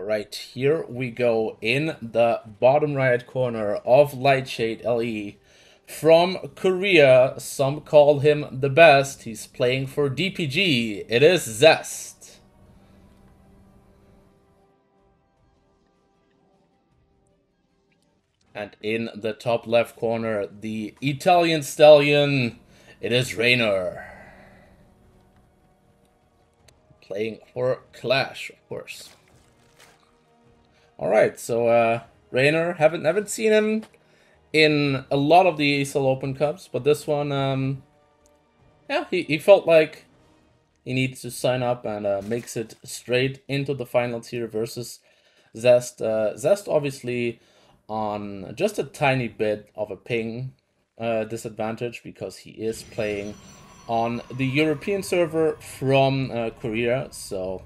Alright, here we go in the bottom right corner of Lightshade LE. From Korea, some call him the best. He's playing for DPG. It is Zest. And in the top left corner, the Italian stallion, it is Reynor. Playing for Clash, of course. Alright, so Reynor, haven't seen him in a lot of the ESL Open Cups, but this one, yeah, he felt like he needs to sign up and makes it straight into the finals here versus Zest. Zest obviously on just a tiny bit of a ping disadvantage because he is playing on the European server from Korea, so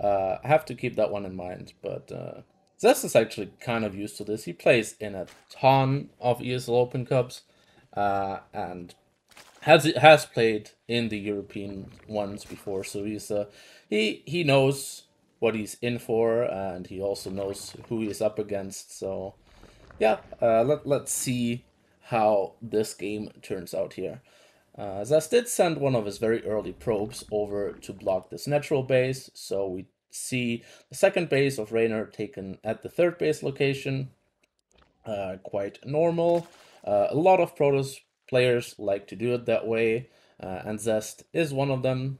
I have to keep that one in mind. But Zest is actually kind of used to this. He plays in a ton of ESL Open Cups and has played in the European ones before, so he knows what he's in for, and he also knows who he's up against. So yeah, let's see how this game turns out here. Zest did send one of his very early probes over to block this natural base, so we see the second base of Reynor taken at the third base location. Quite normal. A lot of Protoss players like to do it that way, and Zest is one of them.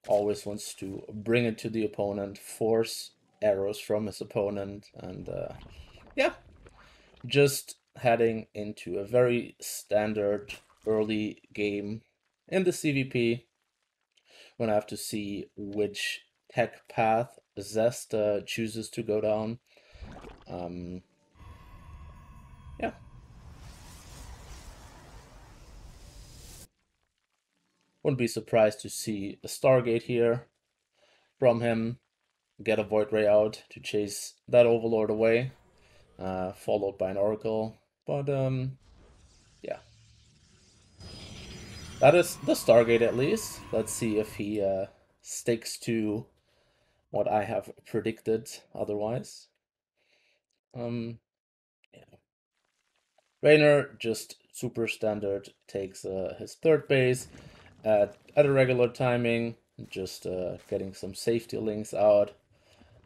Always wants to bring it to the opponent, force arrows from his opponent, and yeah, just heading into a very standard early game in the CVP. We're gonna have to see which tech path Zest chooses to go down. Yeah. Wouldn't be surprised to see a Stargate here from him, get a Void Ray out to chase that Overlord away, followed by an Oracle. But yeah, that is the Stargate at least. Let's see if he sticks to what I have predicted otherwise. Yeah. Reynor, just super standard, takes his third base at a regular timing, just getting some safety links out.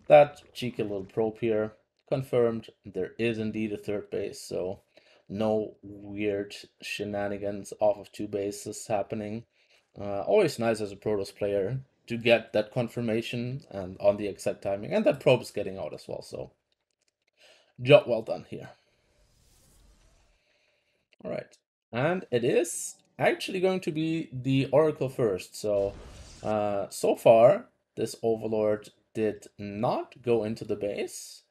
That cheeky little probe here confirmed there is indeed a third base, so no weird shenanigans off of two bases happening. Always nice as a Protoss player to get that confirmation and on the exact timing, and that probe is getting out as well, so job well done here. All right, and it is actually going to be the Oracle first. So, so far, this Overlord did not go into the base.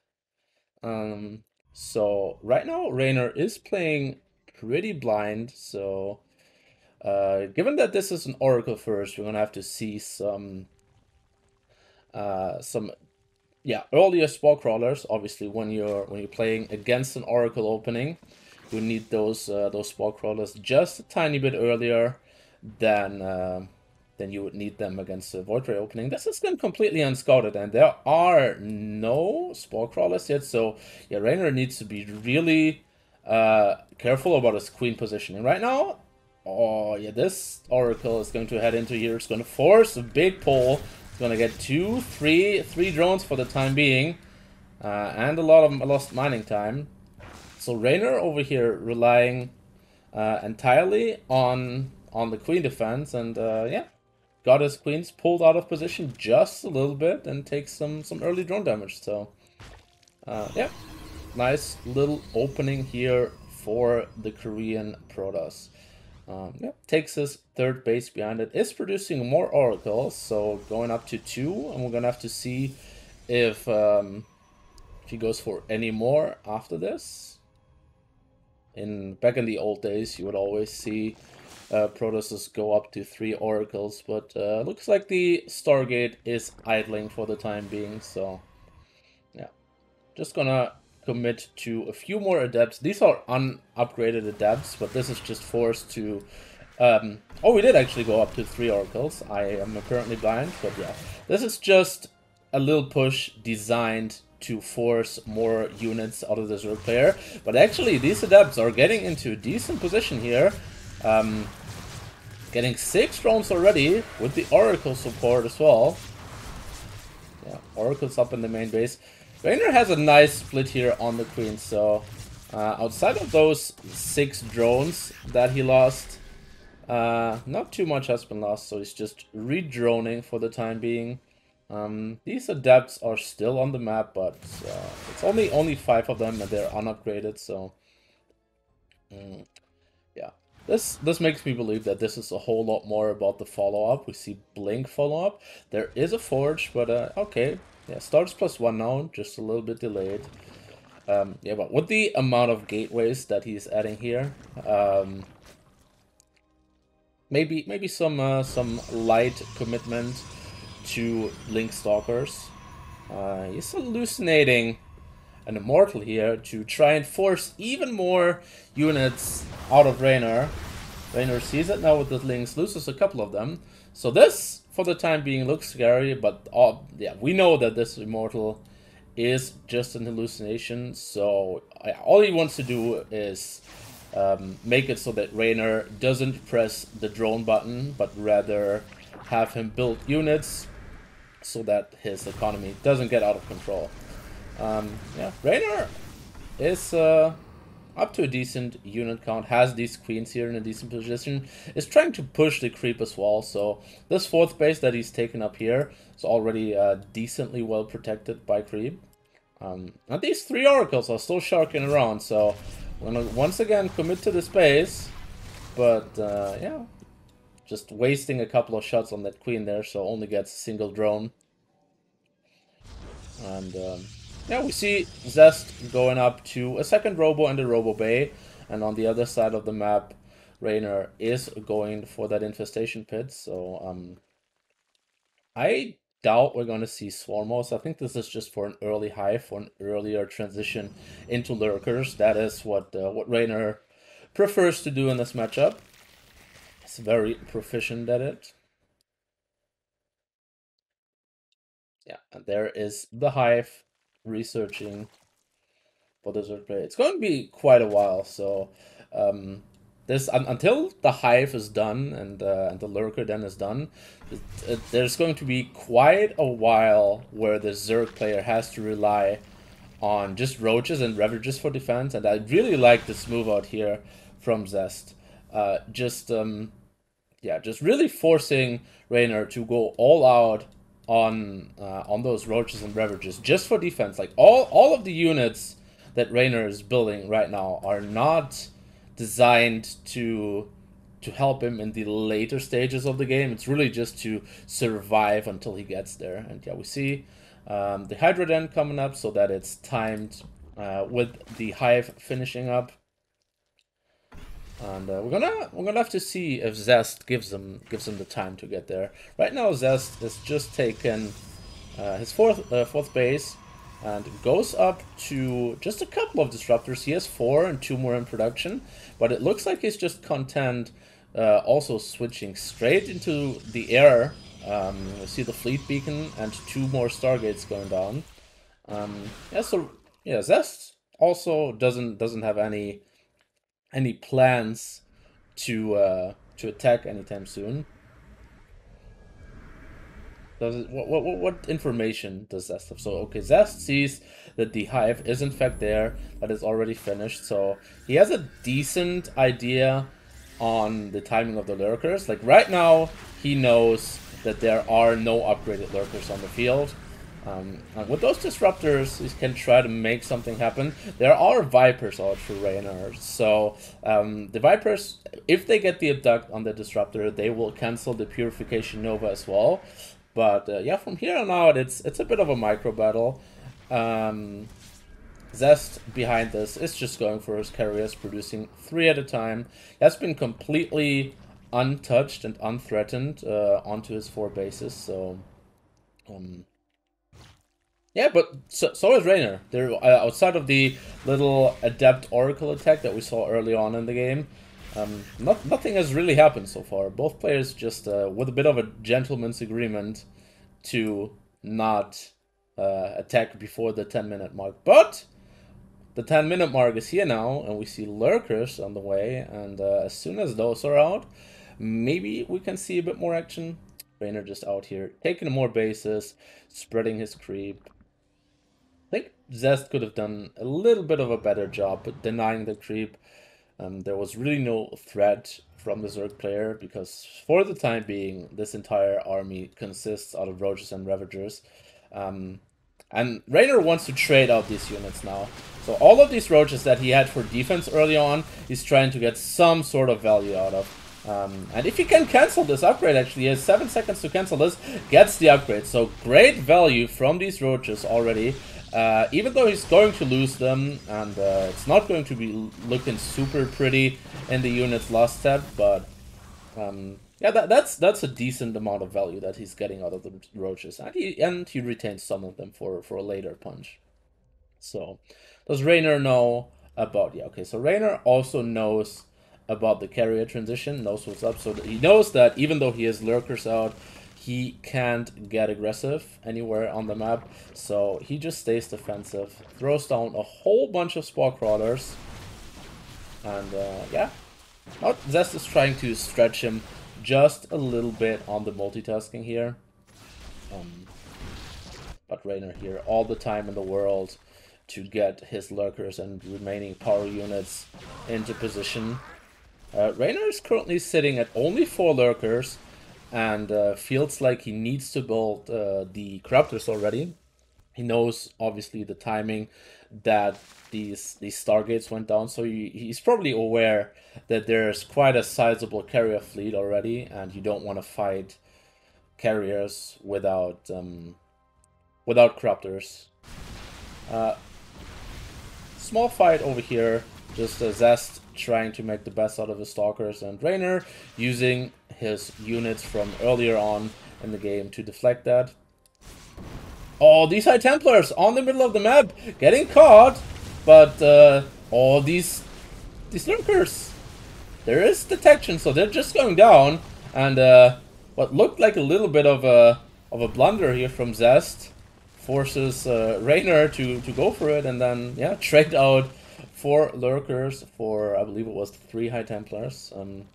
So right now, Reynor is playing pretty blind. So, given that this is an Oracle first, we're gonna have to see some earlier spore crawlers. Obviously, when you're playing against an Oracle opening, you need those spore crawlers just a tiny bit earlier than you would need them against a Void Ray opening. This has been completely unscouted, and there are no spore crawlers yet. So yeah, Reynor needs to be really careful about his queen positioning right now. Oh yeah, this Oracle is going to head into here. It's going to force a big pull. It's going to get three drones for the time being, and a lot of lost mining time. So Reynor over here relying entirely on the queen defense, and yeah, got his queens pulled out of position just a little bit and takes some early drone damage. So yeah, nice little opening here for the Korean Protoss. Yeah, takes his third base behind it, is producing more oracles, so going up to 2, and we're gonna have to see if he goes for any more after this. Back in the old days, you would always see Protosses go up to 3 oracles, but looks like the Stargate is idling for the time being, so yeah. Just gonna commit to a few more adepts. These are unupgraded adepts, but this is just forced to... oh, we did actually go up to 3 oracles. I am apparently blind, but yeah. This is just a little push designed to force more units out of the Zerg player. But actually, these Adepts are getting into a decent position here. Getting 6 drones already, with the Oracle support as well. Yeah, Oracle's up in the main base. Reynor has a nice split here on the Queen, so outside of those 6 drones that he lost, not too much has been lost, so he's just re-droning for the time being. These Adepts are still on the map, but it's only 5 of them and they're unupgraded, so yeah. This makes me believe that this is a whole lot more about the follow-up. We see Blink follow-up. There is a Forge, but okay. Yeah, starts +1 now, just a little bit delayed. Yeah, but with the amount of gateways that he's adding here, maybe some light commitment to Link Stalkers. He's hallucinating an Immortal here to try and force even more units out of Reynor. Reynor sees it now with the Links, loses a couple of them. So this, for the time being, looks scary, but yeah, we know that this Immortal is just an hallucination. So all he wants to do is make it so that Reynor doesn't press the drone button, but rather have him build units so that his economy doesn't get out of control. Yeah, Reynor is up to a decent unit count, has these queens here in a decent position, is trying to push the creep as well, so this 4th base that he's taken up here is already decently well protected by creep. And these 3 oracles are still sharking around, so we're gonna once again commit to this base, but yeah, just wasting a couple of shots on that queen there, so only gets a single drone. And yeah, we see Zest going up to a second Robo and a Robo Bay, and on the other side of the map, Reynor is going for that infestation pit. So I doubt we're going to see Swarmos. I think this is just for an early hive, for an earlier transition into Lurkers. That is what Reynor prefers to do in this matchup. He's very proficient at it. Yeah, and there is the hive researching for the Zerg player. It's going to be quite a while, so this until the hive is done and the lurker then is done, there's going to be quite a while where the Zerg player has to rely on just roaches and ravages for defense, and I really like this move out here from Zest. Yeah, just really forcing Reynor to go all out on those roaches and ravages just for defense. Like all of the units that Reynor is building right now are not designed to help him in the later stages of the game. It's really just to survive until he gets there. And yeah, we see the Hydra Den coming up so that it's timed with the hive finishing up. And we're gonna have to see if Zest gives him the time to get there. Right now, Zest has just taken his fourth base and goes up to just a couple of disruptors. He has 4 and 2 more in production, but it looks like he's just content also switching straight into the air. We see the fleet beacon and 2 more stargates going down. Yeah, so yeah, Zest also doesn't have any plans to attack anytime soon. What information does Zest have? So okay, Zest sees that the hive is in fact there, that is already finished. So he has a decent idea on the timing of the lurkers. Like right now, he knows that there are no upgraded lurkers on the field. And with those disruptors, he can try to make something happen. There are Vipers out for Reynor, so the Vipers, if they get the abduct on the disruptor, they will cancel the Purification Nova as well. But yeah, from here on out, it's a bit of a micro battle. Zest behind this is just going for his carriers, producing 3 at a time. That's been completely untouched and unthreatened onto his 4 bases. So yeah, but so is Reynor. They're outside of the little Adept Oracle attack that we saw early on in the game. Nothing has really happened so far. Both players just with a bit of a gentleman's agreement to not attack before the 10-minute mark. But the 10-minute mark is here now, and we see lurkers on the way. And as soon as those are out, maybe we can see a bit more action. Reynor just out here, taking more bases, spreading his creep. I think Zest could have done a little bit of a better job at denying the creep. There was really no threat from the Zerg player, because for the time being, this entire army consists out of Roaches and Ravagers. And Reynor wants to trade out these units now. So all of these Roaches that he had for defense early on, he's trying to get some sort of value out of. And if he can cancel this upgrade, actually, he has 7 seconds to cancel this, gets the upgrade. So great value from these Roaches already. Even though he's going to lose them, and it's not going to be looking super pretty in the unit's last step, but yeah, that's a decent amount of value that he's getting out of the Roaches, and he retains some of them for a later punch. So, does Reynor know about... Yeah, okay, so Reynor also knows about the carrier transition, knows what's up, so he knows that even though he has lurkers out, he can't get aggressive anywhere on the map, so he just stays defensive, throws down a whole bunch of spore crawlers, and yeah. Now Zest is trying to stretch him just a little bit on the multitasking here. But Reynor here, all the time in the world to get his lurkers and remaining power units into position. Reynor is currently sitting at only 4 lurkers, and feels like he needs to build the Corruptors already. He knows, obviously, the timing that these Stargates went down, so he's probably aware that there's quite a sizable carrier fleet already, and you don't want to fight carriers without Corruptors. Small fight over here, just Zest trying to make the best out of his Stalkers, and Reynor using his units from earlier on in the game to deflect that. Oh, these High Templars on the middle of the map, getting caught, but oh, these lurkers. There is detection, so they're just going down, and what looked like a little bit of a blunder here from Zest forces Reynor to go for it, and then yeah, trade out 4 lurkers for, I believe it was 3 High Templars. And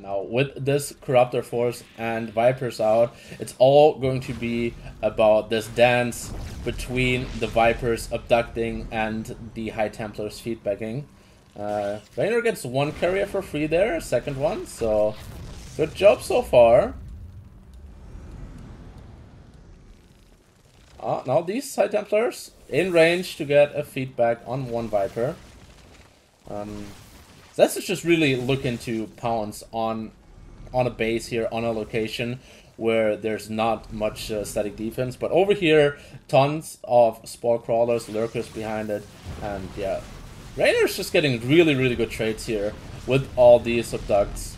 now with this Corruptor force and Vipers out, it's all going to be about this dance between the Vipers abducting and the High Templars feedbacking. Reynor gets 1 carrier for free there, second one, so good job so far. Now these High Templars in range to get a feedback on 1 Viper. Zest is just really looking to pounce on a base here, on a location where there's not much static defense. But over here, tons of spore crawlers, lurkers behind it. And yeah, Reynor's just getting really, really good trades here with all these abducts.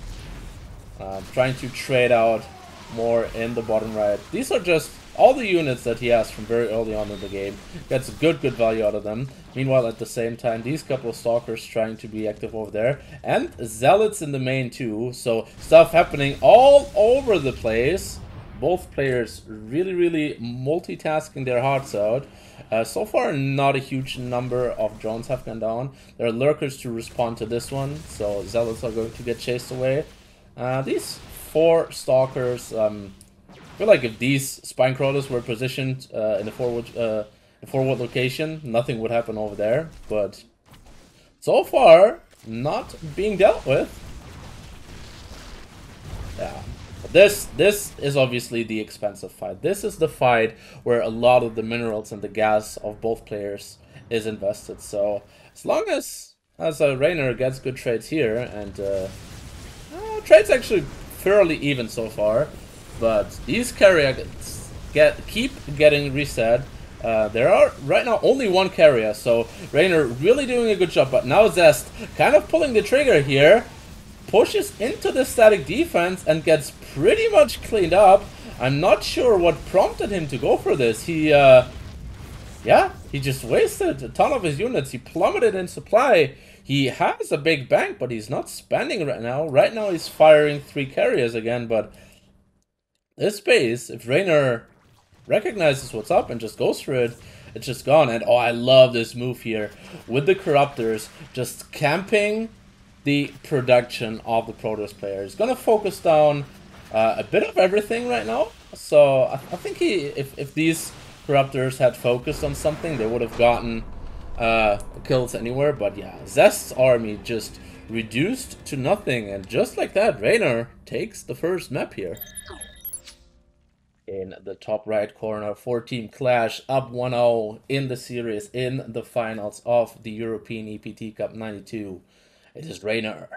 Trying to trade out more in the bottom right. These are just all the units that he has from very early on in the game. Gets good value out of them. Meanwhile, at the same time, these couple of Stalkers trying to be active over there. And Zealots in the main too. So stuff happening all over the place. Both players really multitasking their hearts out. So far, not a huge number of drones have gone down. There are lurkers to respond to this one. So Zealots are going to get chased away. These 4 Stalkers... I feel like if these spine crawlers were positioned in the forward location, nothing would happen over there. But so far, not being dealt with. Yeah, but this is obviously the expensive fight. This is the fight where a lot of the minerals and the gas of both players is invested. So as long as Reynor gets good trades here, and trades actually fairly even so far. But these carriers keep getting reset. There are right now only 1 carrier, so Reynor really doing a good job. But now Zest kind of pulling the trigger here, pushes into the static defense and gets pretty much cleaned up. I'm not sure what prompted him to go for this. Yeah, he just wasted a ton of his units. He plummeted in supply. He has a big bank, but he's not spending right now. Right now he's firing 3 carriers again, but This base, if Reynor recognizes what's up and just goes for it, it's just gone. And oh, I love this move here with the Corruptors just camping the production of the Protoss player. He's gonna focus down a bit of everything right now. So I think if these Corruptors had focused on something, they would have gotten kills anywhere. But yeah, Zest's army just reduced to nothing, and just like that, Reynor takes the first map here. In the top right corner, 4-team clash, up 1-0 in the series, in the finals of the European EPT Cup 92. It is Reynor.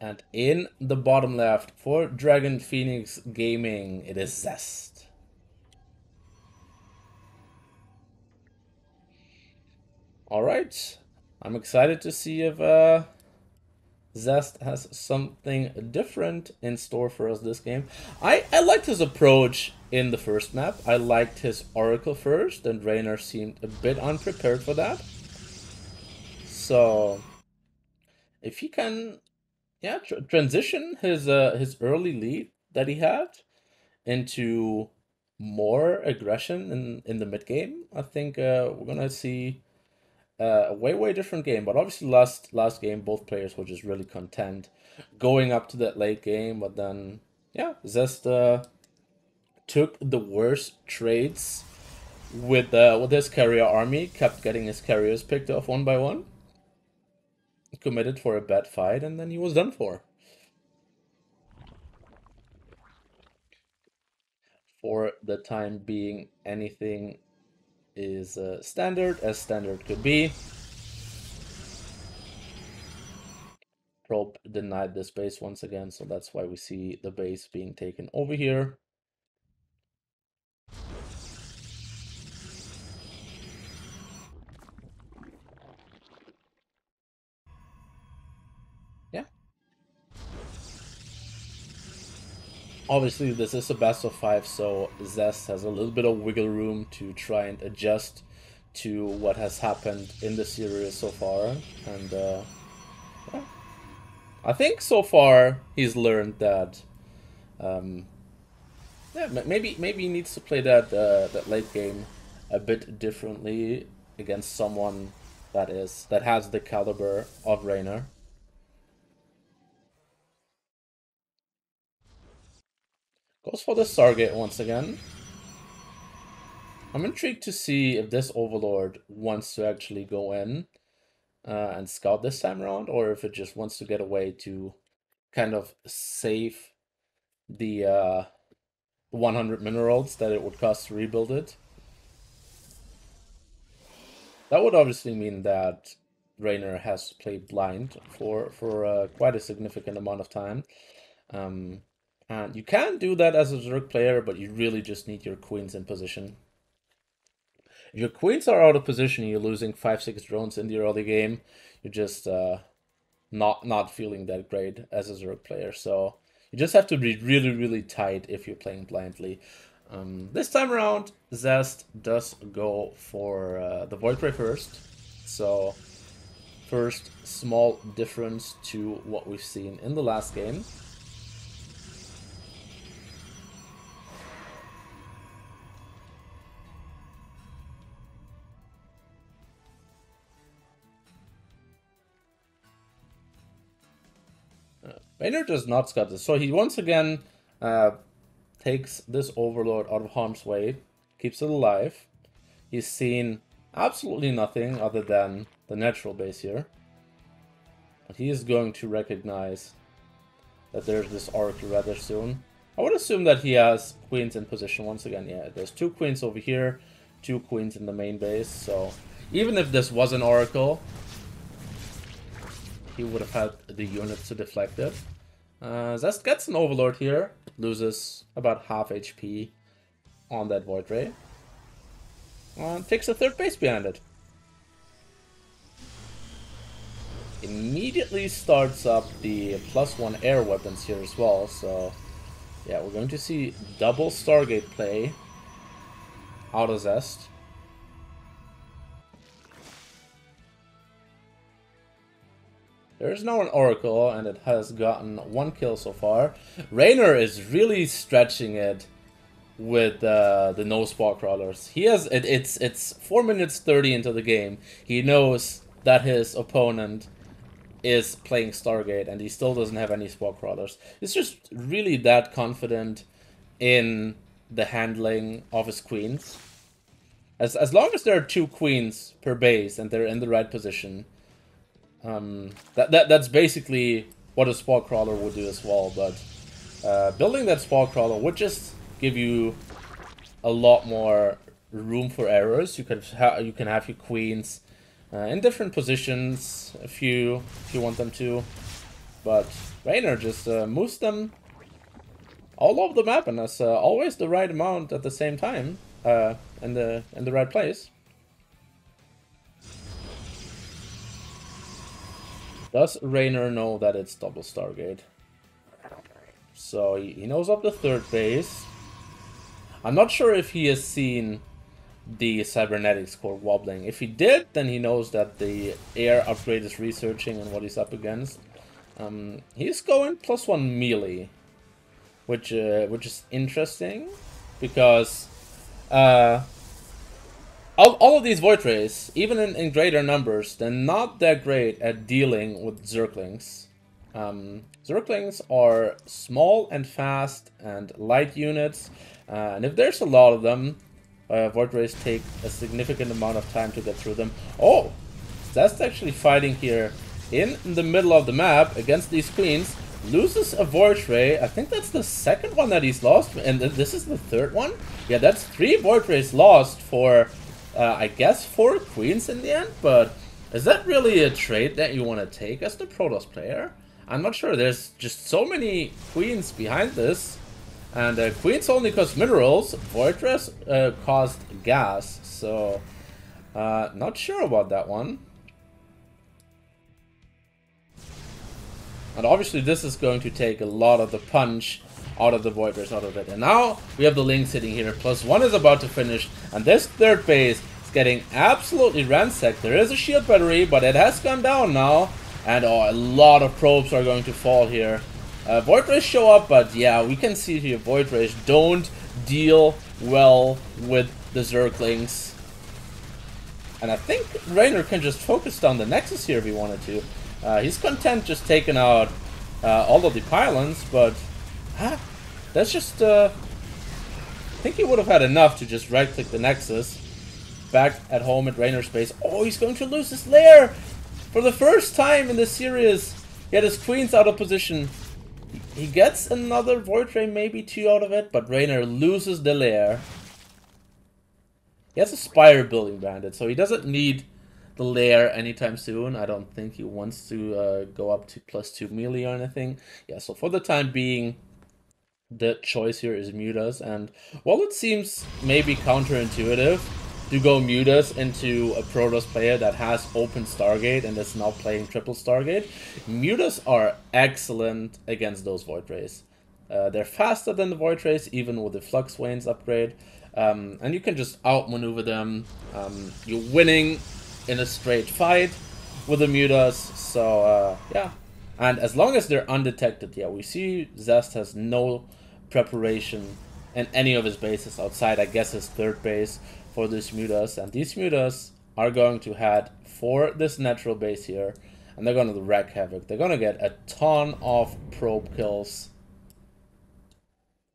And in the bottom left, for Dragon Phoenix Gaming, it is Zest. Alright, I'm excited to see if Zest has something different in store for us this game. I liked his approach in the first map. I liked his Oracle first, and Reynor seemed a bit unprepared for that. So, if he can, yeah, transition his early lead that he had into more aggression in the mid game, I think we're gonna see a way different game. But obviously last game both players were just really content going up to that late game. But then yeah, Zest took the worst trades with his carrier army, kept getting his carriers picked off one by one, committed for a bad fight, and then he was done for. For the time being, anything is standard, as standard could be. Probe denied this base once again, so that's why we see the base being taken over here. Yeah. Obviously, this is a best of 5, so Zest has a little bit of wiggle room to try and adjust to what has happened in the series so far. And yeah. I think so far he's learned that yeah, maybe he needs to play that late game a bit differently against someone that has the caliber of Reynor. Goes for the Stargate once again. I'm intrigued to see if this Overlord wants to actually go in and scout this time around, or if it just wants to get away to kind of save the 100 minerals that it would cost to rebuild it. That would obviously mean that Reynor has to play blind for quite a significant amount of time. And you can do that as a Zerg player, but you really just need your queens in position. If your queens are out of position, you're losing 5-6 drones in the early game. You're just not feeling that great as a Zerg player. So you just have to be really tight if you're playing blindly. This time around, Zest does go for the Void Ray first. So first small difference to what we've seen in the last game. Reynor does not scout this. So he once again takes this Overlord out of harm's way, keeps it alive. He's seen absolutely nothing other than the natural base here. But he is going to recognize that there's this Oracle rather soon. I would assume that he has queens in position once again. Yeah, there's 2 queens over here, 2 queens in the main base. So even if this was an Oracle, he would have had the units to deflect it. Zest gets an Overlord here, loses about half HP on that Void Ray, and takes a 3rd base behind it. Immediately starts up the +1 air weapons here as well, so yeah, we're going to see double Stargate play out of Zest. There is now an Oracle, and it has gotten 1 kill so far. Reynor is really stretching it with the no spore crawlers. He has it's 4 minutes 30 into the game. He knows that his opponent is playing Stargate, and he still doesn't have any spore crawlers. He's just really that confident in the handling of his queens. As long as there are 2 queens per base and they're in the right position, that's basically what a spore crawler would do as well. But building that spore crawler would just give you a lot more room for errors. You can have your queens in different positions if you want them to, but Reynor just moves them all over the map and has always the right amount at the same time, in the right place. Does Reynor know that it's double Stargate? So he knows of the 3rd base. I'm not sure if he has seen the cybernetics core wobbling. If he did, then he knows that the air upgrade is researching and what he's up against. He's going +1 melee, which is interesting, because all of these Void Rays, even in greater numbers, they're not that great at dealing with Zerglings. Zerglings are small and fast and light units, and if there's a lot of them, Void Rays take a significant amount of time to get through them. Oh! Zest actually fighting here in the middle of the map against these queens. Loses a Void Ray. I think that's the 2nd one that he's lost, and this is the 3rd one? Yeah, that's 3 Void Rays lost for, I guess, 4 queens in the end, but is that really a trade that you want to take as the Protoss player? I'm not sure. There's just so many queens behind this, and queens only cost minerals. Void Rays cost gas, so not sure about that one. And obviously this is going to take a lot of the punch out of the Void Rays, out of it. And now we have the Link sitting here. +1 is about to finish, and this 3rd base is getting absolutely ransacked. There is a shield battery, but it has gone down now. And a lot of probes are going to fall here. Void Rays show up, but yeah, we can see here Void Rays don't deal well with the Zerglings. And I think Reynor can just focus down the Nexus here if he wanted to. He's content just taking out all of the pylons, but that's just... I think he would have had enough to just right-click the Nexus. Back at home at Reynor's base. Oh, he's going to lose his lair! For the first time in this series, he had his queens out of position. He gets another Void Ray, maybe 2 out of it, but Reynor loses the lair. He has a Spire building bandit, so he doesn't need the lair anytime soon. I don't think he wants to go up to +2 melee or anything. Yeah, so for the time being, the choice here is Mutas, and while it seems maybe counterintuitive to go Mutas into a Protoss player that has open Stargate and is now playing triple Stargate, Mutas are excellent against those Void Rays. They're faster than the Void Rays, even with the Flux Wains upgrade, and you can just outmaneuver them. You're winning in a straight fight with the Mutas, so yeah. And as long as they're undetected, yeah, we see Zest has no preparation in any of his bases outside, I guess, his 3rd base for these Mutas. And these Mutas are going to head for this natural base here, and they're going to wreak havoc. They're going to get a ton of probe kills.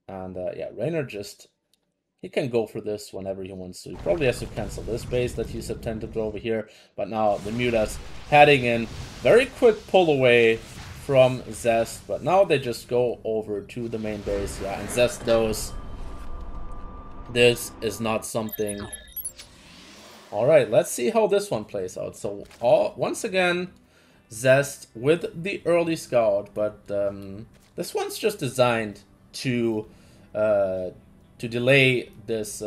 And yeah, Reynor just... he can go for this whenever he wants to. He probably has to cancel this base that he's attempted over here. But now the Mutas heading in. Very quick pull away from Zest. But now they just go over to the main base. Yeah, and Zest knows this is not something... Alright, let's see how this one plays out. So, once again, Zest with the early scout. But this one's just designed to delay this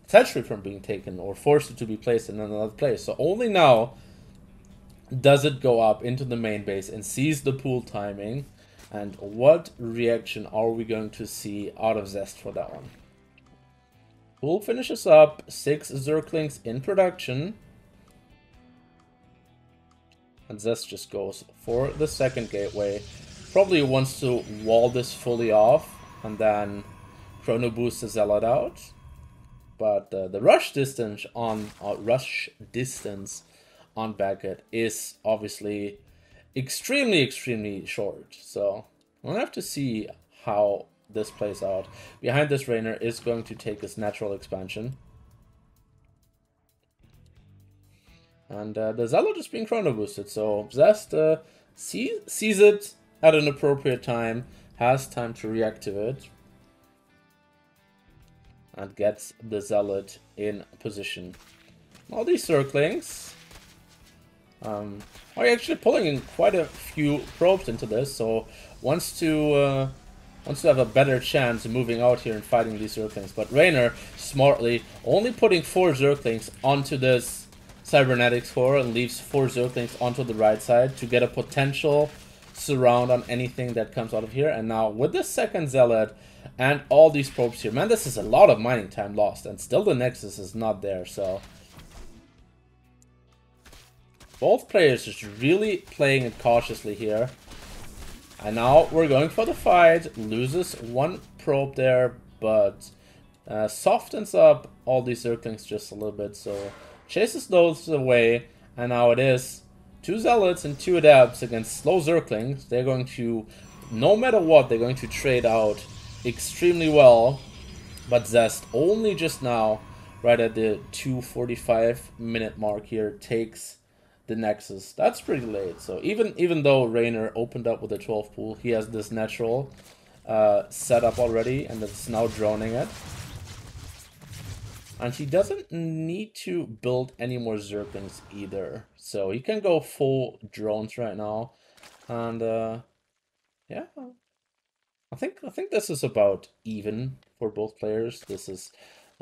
territory from being taken or force it to be placed in another place. So only now does it go up into the main base and sees the pool timing. And what reaction are we going to see out of Zest for that one? Pool finishes up, 6 Zerglings in production. And Zest just goes for the second gateway. Probably wants to wall this fully off and then chrono boost the Zealot out. But the rush distance on Beckett is obviously extremely short. So we'll have to see how this plays out. Behind this, Reynor is going to take his natural expansion. And the Zealot is being chrono boosted, so Zest sees it at an appropriate time, has time to react to it, and gets the Zealot in position. All these Zerglings are actually pulling in quite a few probes into this, so wants to have a better chance of moving out here and fighting these Zerglings. But Reynor, smartly, only putting 4 Zerglings onto this Cybernetics core and leaves 4 Zerglings onto the right side to get a potential surround on anything that comes out of here. And now with the second Zealot and all these probes here, man, this is a lot of mining time lost, and still the Nexus is not there. So both players just really playing it cautiously here. And now we're going for the fight. Loses 1 probe there, but softens up all these Zerglings just a little bit. So chases those away, and now it is 2 Zealots and 2 Adepts against slow Zerglings. They're going to, no matter what, they're going to trade out extremely well. But Zest only just now, right at the 2:45-minute mark here, takes the Nexus. That's pretty late. So even though Reynor opened up with a 12 pool, he has this natural set up already, and it's now droning it. And he doesn't need to build any more Zerglings either. So he can go full drones right now. And yeah, I think this is about even for both players. This is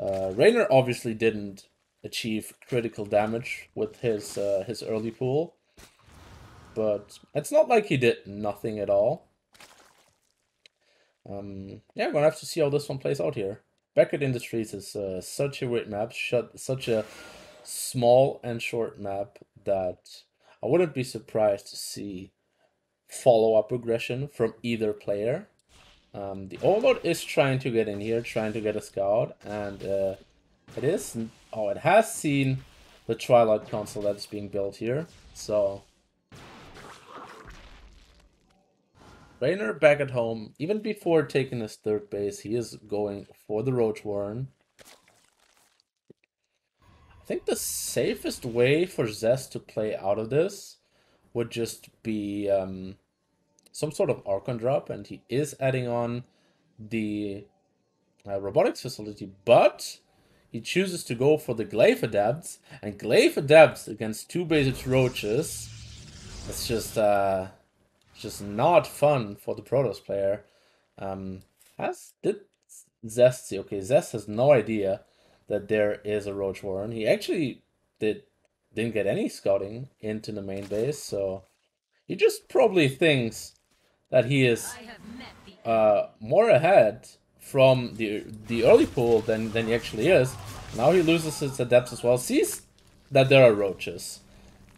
Reynor obviously didn't achieve critical damage with his early pool, but it's not like he did nothing at all. Yeah, we're gonna have to see how this one plays out here. Beckett Industries is such a weird map, such a small and short map that I wouldn't be surprised to see follow-up aggression from either player. The Overlord is trying to get in here, trying to get a scout, and it has seen the Twilight console that's being built here. So Reynor back at home. Even before taking his 3rd base, he is going for the Roach Warren. I think the safest way for Zest to play out of this would just be some sort of Archon drop, and he is adding on the robotics facility, but he chooses to go for the Glaive Adepts, and Glaive Adepts against 2 basic Roaches. It's just not fun for the Protoss player. Did Zest see? Okay, Zest has no idea that there is a Roach Warren. He actually didn't get any scouting into the main base, so he just probably thinks that he is more ahead from the early pool than he actually is. Now he loses his Adepts as well, sees that there are Roaches,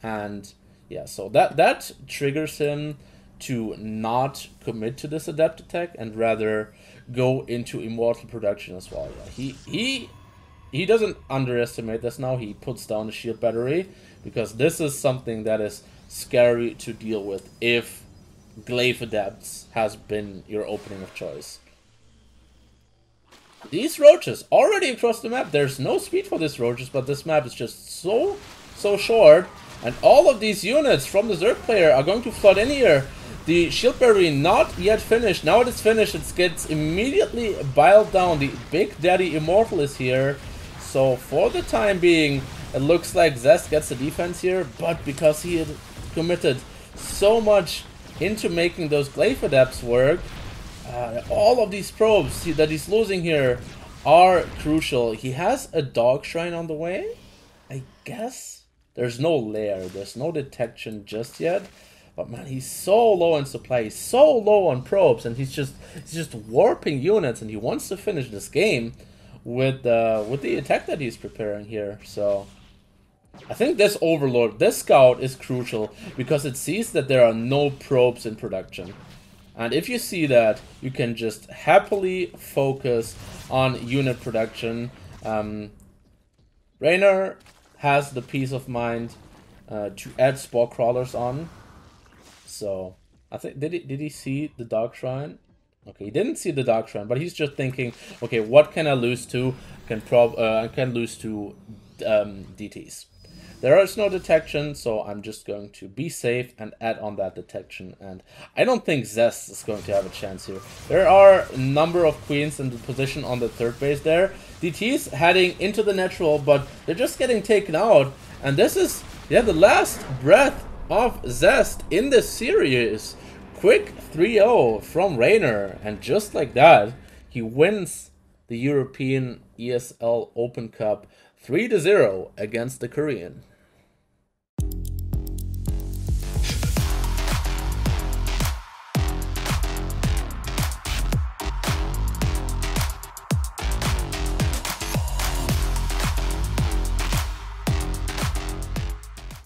and yeah, so that triggers him to not commit to this Adept attack and rather go into Immortal production as well. Yeah, he doesn't underestimate this now. He puts down the shield battery because this is something that is scary to deal with if Glaive Adepts has been your opening of choice. These Roaches already across the map. There's no speed for these Roaches, but this map is just so short, and all of these units from the Zerg player are going to flood in here. The shield battery not yet finished. Now it is finished. It gets immediately biled down. The Big Daddy Immortal is here. So for the time being, it looks like Zest gets the defense here, but because he had committed so much into making those Glaive Adepts work, all of these probes that he's losing here are crucial. He has a Dog Shrine on the way, I guess. There's no lair, there's no detection just yet. But man, he's so low in supply, he's so low on probes, and he's just warping units, and he wants to finish this game with the attack that he's preparing here. So I think this Overlord, this scout is crucial because it sees that there are no probes in production. And if you see that, you can just happily focus on unit production. Reynor has the peace of mind to add spore crawlers on. So I think did he see the Dark Shrine? Okay, he didn't see the Dark Shrine, but he's just thinking, okay, what can I lose to? I can lose to DTs. There is no detection, so I'm just going to be safe and add on that detection. And I don't think Zest is going to have a chance here. There are a number of queens in the position on the third base there. DT's heading into the natural, but they're just getting taken out. And this is, yeah, the last breath of Zest in this series. Quick 3-0 from Reynor. And just like that, he wins the European ESL Open Cup 3-0 against the Korean.